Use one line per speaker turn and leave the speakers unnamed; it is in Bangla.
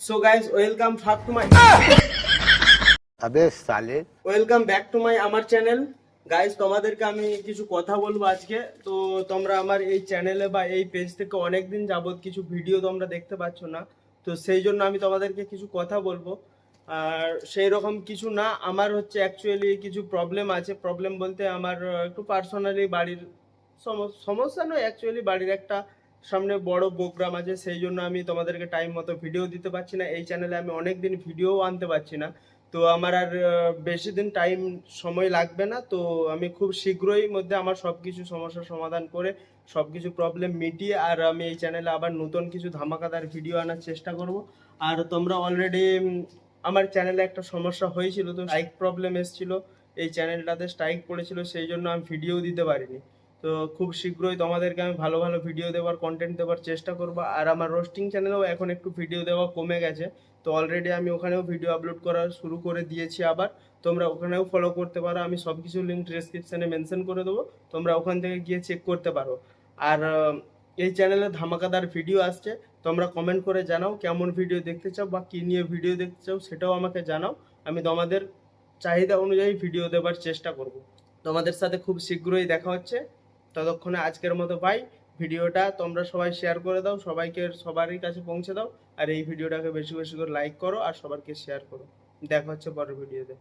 So guys, welcome back to my
अबे साले
ওয়েলকাম ব্যাক টু মাই আমার চ্যানেল। গাইস, তোমাদেরকে আমি কিছু কথা বলবো আজকে। তো তোমরা আমার এই চ্যানেলে বা এই পেজ থেকে অনেকদিন যাবত কিছু ভিডিও তোমরা দেখতে পাচ্ছ না। তো সেই জন্য আমি তোমাদেরকে কিছু কথা বলবো। আর সেই রকম কিছু না, আমার হচ্ছে অ্যাকচুয়ালি কিছু প্রবলেম আছে। প্রবলেম বলতে আমার একটু পার্সোনালি বাড়ির সমস্যা নয়, অ্যাকচুয়ালি বাড়ির একটা সামনে বড় প্রোগ্রাম আছে, সেই জন্য আমি তোমাদেরকে টাইম মতো ভিডিও দিতে পারছি না। এই চ্যানেলে আমি অনেক দিন ভিডিও আনতে পারছি না। তো আমার আর বেশি দিন সময় লাগবে না। তো আমি খুব শীঘ্রই মধ্যে আমার সব কিছু সমস্যার সমাধান করে সব কিছু প্রবলেম মিটিয়ে আর আমি এই চ্যানেলে আবার নতুন কিছু ধামাকাদার ভিডিও আনার চেষ্টা করব। আর তোমরা অলরেডি আমার চ্যানেলে একটা সমস্যা হয়েছিল, তো স্ট্রাইক প্রবলেম এসেছিল, এই চ্যানেলটাতে স্ট্রাইক পড়েছিল, সেই জন্য আমি ভিডিও দিতে পারিনি। তো খুব শীঘ্রই তোমাদেরকে আমি ভালো ভালো ভিডিও দেওয়ার, কন্টেন্ট দেওয়ার চেষ্টা করবো। আর আমার রোস্টিং চ্যানেলেও এখন একটু ভিডিও দেওয়া কমে গেছে। তো অলরেডি আমি ওখানেও ভিডিও আপলোড করা শুরু করে দিয়েছি আবার। তোমরা ওখানেও ফলো করতে পারো, আমি সব কিছু লিঙ্ক ডেসক্রিপশানে মেনশন করে দেবো, তোমরা ওখান থেকে গিয়ে চেক করতে পারো। আর এই চ্যানেলে ধামাকাদার ভিডিও আসছে, তোমরা কমেন্ট করে জানাও কেমন ভিডিও দেখতে চাও বা কী নিয়ে ভিডিও দেখতে চাও, সেটাও আমাকে জানাও। আমি তোমাদের চাহিদা অনুযায়ী ভিডিও দেওয়ার চেষ্টা করব। তোমাদের সাথে খুব শীঘ্রই দেখা হচ্ছে। ততক্ষণে আজকের মতো বাই। ভিডিওটা তোমরা সবাই শেয়ার করে দাও, সবাইকে সবারই কাছে পৌঁছে দাও। আর এই ভিডিওটাকে বেশি বেশি করে লাইক করো আর সবারকে শেয়ার করো। দেখা হচ্ছে পরের ভিডিওতে।